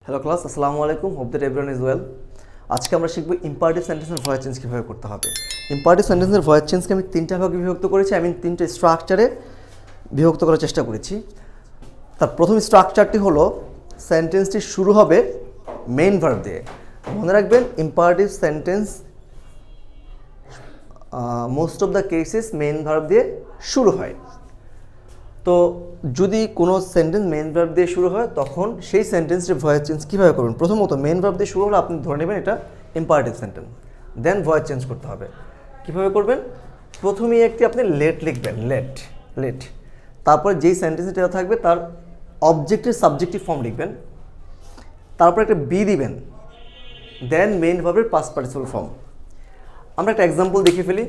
Hello class, আসসালামু আলাইকুম। Hope that everyone is well. আজকে আমরা শিখব ইম্পারেটিভ সেন্টেন্সের ভয়েস চেঞ্জ কীভাবে করতে হবে। ইম্পারেটিভ সেন্টেন্সের ভয়েস চেঞ্জকে আমি তিনটা ভাগে বিভক্ত করেছি, তিনটে স্ট্রাকচারে বিভক্ত করার চেষ্টা করেছি। তার প্রথম স্ট্রাকচারটি হলো সেন্টেন্সটি শুরু হবে মেইন ভার্ব দিয়ে। মনে রাখবেন, imperative sentence most of the cases main verb দিয়ে শুরু হয়। তো যদি কোনো সেন্টেন্স মেইন ভার্ব দিয়ে শুরু হয়, তখন সেই সেন্টেন্সের ভয়েস চেঞ্জ কীভাবে করবেন? প্রথমত মেইন ভার্ব দিয়ে শুরু হলে আপনি ধরে নেবেন এটা ইম্পারেটিভ সেন্টেন্স, দেন ভয়েস চেঞ্জ করতে হবে। কীভাবে করবেন? প্রথমেই একটি আপনি লেট লিখবেন, লেট। তারপরে যেই সেন্টেন্সটা থাকবে তার অবজেক্টের সাবজেক্টিভ ফর্ম লিখবেন, তারপর একটা বি দিবেন, দেন মেইন ভার্বের পাস্ট পার্টিসিপল ফর্ম। আমরা একটা এক্সাম্পল দেখে ফেলি।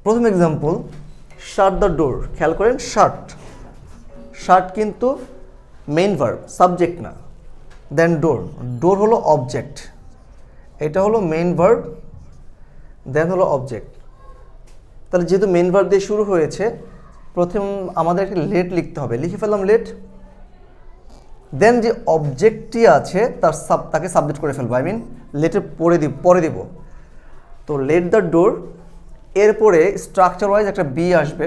প্রথম এক্সাম্পল, শাট দ্য ডোর। খেয়াল করেন, শাট কিন্তু মেইন ভার্ব, সাবজেক্ট না। দেন ডোর হলো অবজেক্ট, এটা হলো মেইন ভার্ব, দেন হলো অবজেক্ট। তাহলে যেহেতু মেইন ভার্ব দিয়ে শুরু হয়েছে, প্রথম আমাদের একটা লেট লিখতে হবে। লিখে ফেললাম লেট, দেন যে অবজেক্টটি আছে তাকে সাবজেক্ট করে ফেলবো, লেটের পরে দিব। তো লেট দ্য ডোর, এরপরে স্ট্রাকচার ওয়াইজ একটা বি আসবে,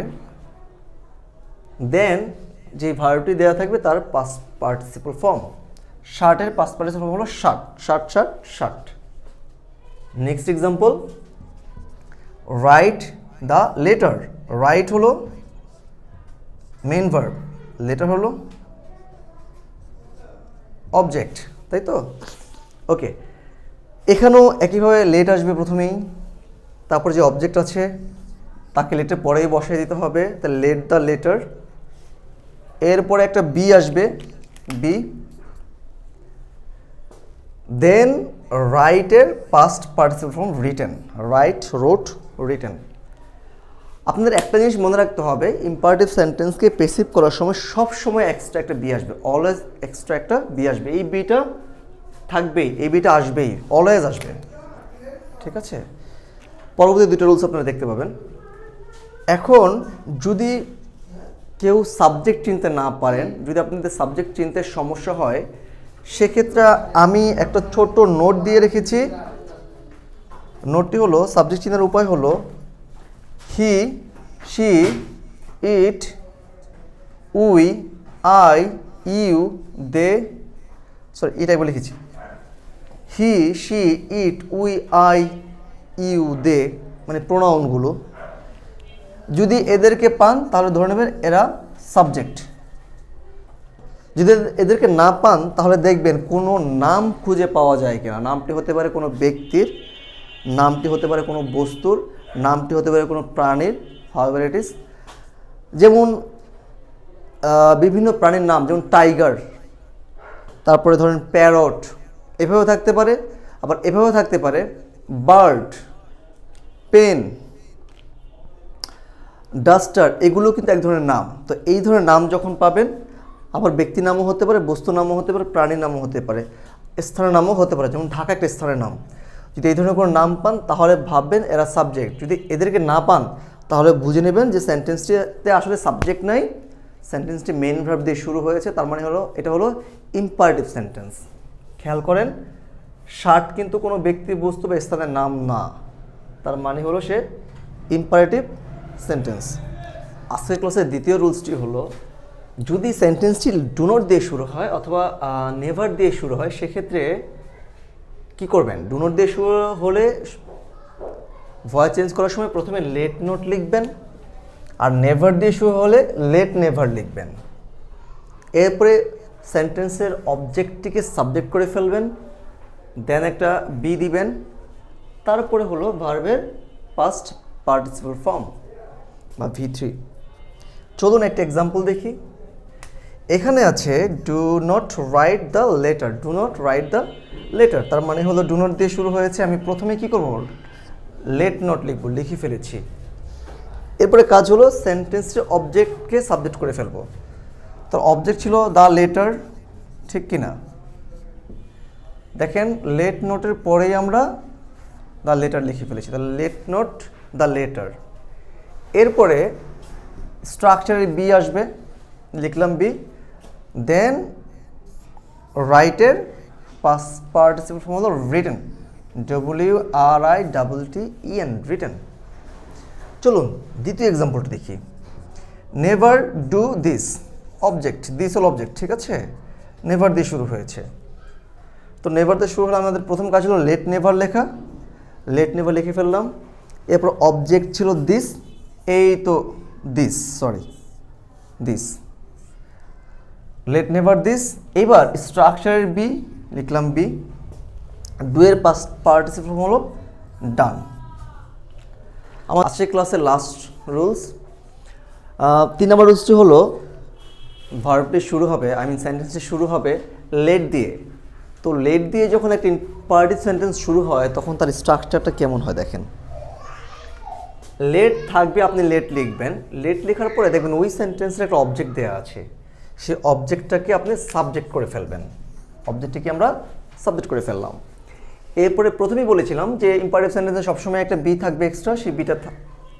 দেন যে ভার্বটি দেওয়া থাকবে তার পাস্ট পার্টিসিপল ফর্ম। শার্টের পাস্ট পার্টিসিপল ফর্ম হলো shirt. Next example, write the letter. Right হলো মেইন ভার্ব, লেটার হলো অবজেক্ট, তাই তো? ওকে, এখানেও একইভাবে লেট আসবে প্রথমেই, তারপর যে অবজেক্ট আছে তাকে লেটের পরেই বসাই দিতে হবে। তাহলে লেট দ্য লেটার, এরপরে একটা বি আসবে, বি, দেন রাইটের past participle form written, write, wrote, written. আপনাদের একটা জিনিস মনে রাখতে হবে, ইম্পারেটিভ সেন্টেন্সকে পেসিভ করার সময় সব সময় এক্সট্রা একটা বি আসবে, অলওয়েজ এক্সট্রা একটা বি আসবে। এই বিটা থাকবেই, এই বিটা আসবেই, অলওয়েজ আসবে, ঠিক আছে? পরবর্তী দুটো রুলস আপনারা দেখতে পাবেন। এখন যদি কেউ সাবজেক্ট চিনতে না পারেন, যদি আপনাদের সাবজেক্ট চিনতে সমস্যা হয়, সেক্ষেত্রে আমি একটা ছোট্ট নোট দিয়ে রেখেছি। নোটটি হলো, সাবজেক্ট চিনার উপায় হলো he, she, it, we, I, you, they, এটা একবার লিখেছি। He, she, it, we, I, you, they, মানে প্রোনাউনগুলো। যদি এদেরকে পান তাহলে ধরে নেবেন এরা সাবজেক্ট। যদি এদেরকে না পান তাহলে দেখবেন কোনো নাম খুঁজে পাওয়া যায় কিনা। নামটি হতে পারে কোনো ব্যক্তির, নামটি হতে পারে কোনো বস্তুর, নামটি হতে পারে কোনো প্রাণীর, হাউএভার ইট ইজ। যেমন বিভিন্ন প্রাণীর নাম, যেমন টাইগার, তারপরে ধরেন প্যারট, এভাবেও থাকতে পারে। আবার এভাবেও থাকতে পারে বার্ড, পেন, ডাস্টার, এগুলো কিন্তু এক ধরনের নাম। তো এই ধরনের নাম যখন পাবেন, আবার ব্যক্তি নামও হতে পারে, বস্তু নামও হতে পারে, প্রাণীর নামও হতে পারে, স্থানের নামও হতে পারে। যেমন ঢাকা একটা স্থানের নাম। যদি এই ধরনের কোনো নাম পান তাহলে ভাববেন এরা সাবজেক্ট। যদি এদেরকে না পান তাহলে বুঝে নেবেন যে সেন্টেন্সটিতে আসলে সাবজেক্ট নাই, সেন্টেন্সটি মেইন ভার্ব দিয়ে শুরু হয়েছে। তার মানে হলো এটা হলো ইম্পারেটিভ সেন্টেন্স। খেয়াল করেন, শার্ট কিন্তু কোনো ব্যক্তি, বস্তু বা স্থানের নাম না, তার মানে হলো সে ইম্পারেটিভ সেন্টেন্স। আজকের ক্লাসের দ্বিতীয় রুলসটি হলো, যদি সেন্টেন্সটি ডু নট দিয়ে শুরু হয় অথবা নেভার দিয়ে শুরু হয়, সেক্ষেত্রে কি করবেন? ডু নট দিয়ে শুরু হলে ভয়েস চেঞ্জ করার সময় প্রথমে লেট নট লিখবেন, আর নেভার দিয়ে শুরু হলে লেট নেভার লিখবেন। এরপরে সেন্টেন্সের অবজেক্টটিকে সাবজেক্ট করে ফেলবেন, দেন একটা বি দিবেন, তারপরে হলো ভার্বের পাস্ট পার্টিসিপল ফর্ম বা V3। চলুন একটা এক্সাম্পল দেখি। এখানে আছে do not write the letter. Do not write the letter, তার মানে হলো ডু নট দিয়ে শুরু হয়েছে। আমি প্রথমে কি করব? লেট নট লিখব, লিখে ফেলেছি। এরপরে কাজ হলো সেন্টেন্সের অবজেক্টকে সাবজেক্ট করে ফেলবো। তার অবজেক্ট ছিল দ্য লেটার, ঠিক কি না? দেখেন, লেট নোটের পরেই আমরা দ্য লেটার লিখে ফেলেছি। তাহলে লেট নোট দ্য লেটার। এরপরে স্ট্রাকচারে বি আসবে, লিখলাম বি, দেন রাইটের পাস্ট পার্টিসিপল ফর্ম হলো রিটেন, WRITTEN, রিটেন। চলুন দ্বিতীয় এক্সাম্পলটা দেখি। Never do this, object, this হল অবজেক্ট, ঠিক আছে, নেভার দিয়ে শুরু হয়েছে। তো নেভার দিয়ে শুরু হলে আমাদের প্রথম কাজ হলো লেট নেভার লেখা, লেট নেভার লিখে ফেললাম। এরপর অবজেক্ট ছিল দিস, এই তো this, sorry this, late never this. এবার স্ট্রাকচারের বি লিখলাম বি, ডুয়ের পাস্ট পার্টিসিপল ফর্ম হলো ডান। আমার আজকের ক্লাসের লাস্ট রুলস, 3 নম্বর রুলসটি হলো ভার্বটি শুরু হবে, সেন্টেন্সটি শুরু হবে লেট দিয়ে। তো লেট দিয়ে যখন একটা ইম্পারেটিভ সেন্টেন্স শুরু হয় তখন তার স্ট্রাকচারটা কেমন হয় দেখেন। লেট থাকবে, আপনি লেট লিখবেন, লেট লেখার পরে দেখবেন ওই সেন্টেন্সের একটা অবজেক্ট দেওয়া আছে, সেই অবজেক্টটাকে আপনি সাবজেক্ট করে ফেলবেন, অবজেক্টটিকে আমরা সাবজেক্ট করে ফেললাম। এরপরে প্রথমেই বলেছিলাম যে ইম্পারেটিভ সেন্টেন্সে সবসময় একটা বি থাকবে এক্সট্রা, সেই বিটা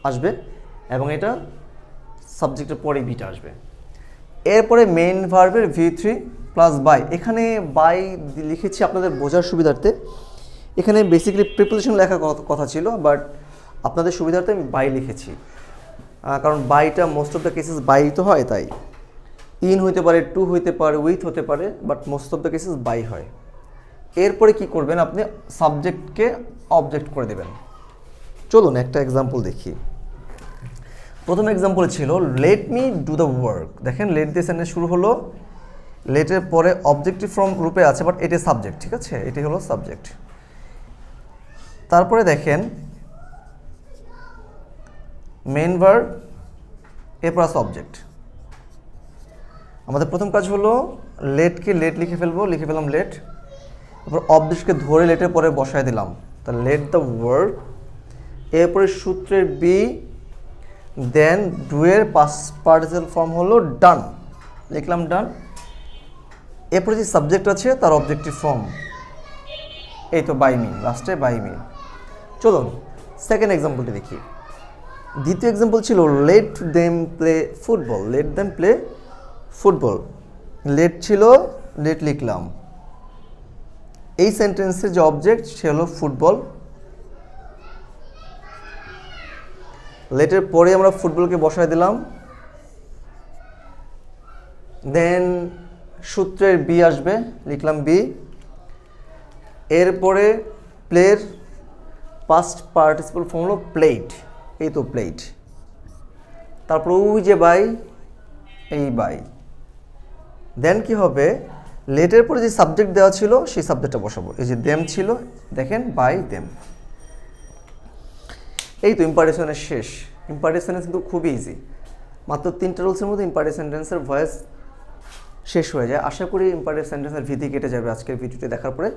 আসবে এবং এটা সাবজেক্টের পরে বিটা আসবে। এরপরে মেইন ভার্বের V3 প্লাস বাই, এখানে বাই লিখেছি আপনাদের বোঝার সুবিধার্থে, এখানে বেসিক্যালি প্রিপোজিশন লেখার কথা ছিল, বাট আপনাদের সুবিধার্থে আমি বাই লিখেছি, কারণ বাইটা most of the cases by তো হয়, তাই ইন হইতে পারে, টু হইতে পারে, উইথ হতে পারে, but most of the cases by হয়। এরপরে কি করবেন, আপনি সাবজেক্টকে অবজেক্ট করে দেবেন। চলুন একটা এক্সাম্পল দেখি। প্রথম এক্সাম্পল ছিল let me do the work. দেখেন লেট দিয়ে সেন্টেন্স শুরু হলো, লেটের পরে অবজেক্টিভ ফর্ম রূপে আছে, বাট এটা সাবজেক্ট, ঠিক আছে, এটি হলো সাবজেক্ট। তারপরে দেখেন মেইন ভার্ব এরপর আছে অবজেক্ট। আমাদের প্রথম কাজ হলো লেটকে লেট লিখে ফেলবো, লিখে ফেললাম লেট, তারপর অবজেক্টকে ধরে লেটের পরে বসায় দিলাম, তা লেট দ্য ওয়ার্ক। এরপরে সূত্রের বি, দেন ডুয়ের পাস্ট পার্টিসিপল ফর্ম হলো ডান, লিখলাম ডান। এরপরে যে সাবজেক্ট আছে তার অবজেক্টিভ ফর্ম, এই তো বাই মি, লাস্টে বাই মি। চলুন সেকেন্ড এক্সাম্পলটি দেখি। দ্বিতীয় এক্সাম্পল ছিল let them play football, let them play football, let ছিল, লেট লিখলাম। এই সেন্টেন্সের যে অবজেক্ট সে হলো ফুটবল, লেটের পরে আমরা ফুটবলকে বসায় দিলাম, দেন সূত্রের বি আসবে, লিখলাম বি। এরপরে প্লের পাস্ট পার্টিসিপল ফর্ম হলো প্লেড, এই তো প্লেড। তারপর ওই যে বাই, এই বাই। দেন কি হবে, লেটের পরে যে সাবজেক্ট দেওয়া ছিল সেই সাবজেক্টটা বসাবো, এই যে দেম ছিল, দেখেন বাই দেম। এই তো ইম্পারেটিভ সেন্টেন্স শেষ। ইম্পারেটিভ সেন্টেন্স কিন্তু খুবই ইজি, মাত্র 3টা রুলসের মধ্যে ইম্পারেটিভ সেন্টেন্সের ভয়েস শেষ হয়ে যায়। আশা করি ইম্পারেটিভ সেন্টেন্সের ভীতি কেটে যাবে আজকের ভিডিওটি দেখার পরে।